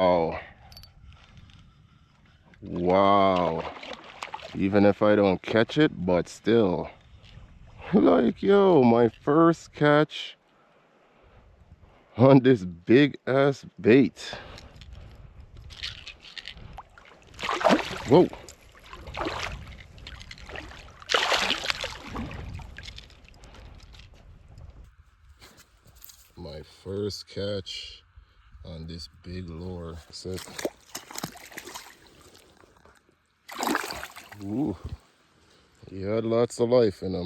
Oh, wow. Even if I don't catch it, but still. Like, yo, my first catch on this big ass bait. Whoa. My first catch on this big lure. Set. Ooh, he had lots of life in him.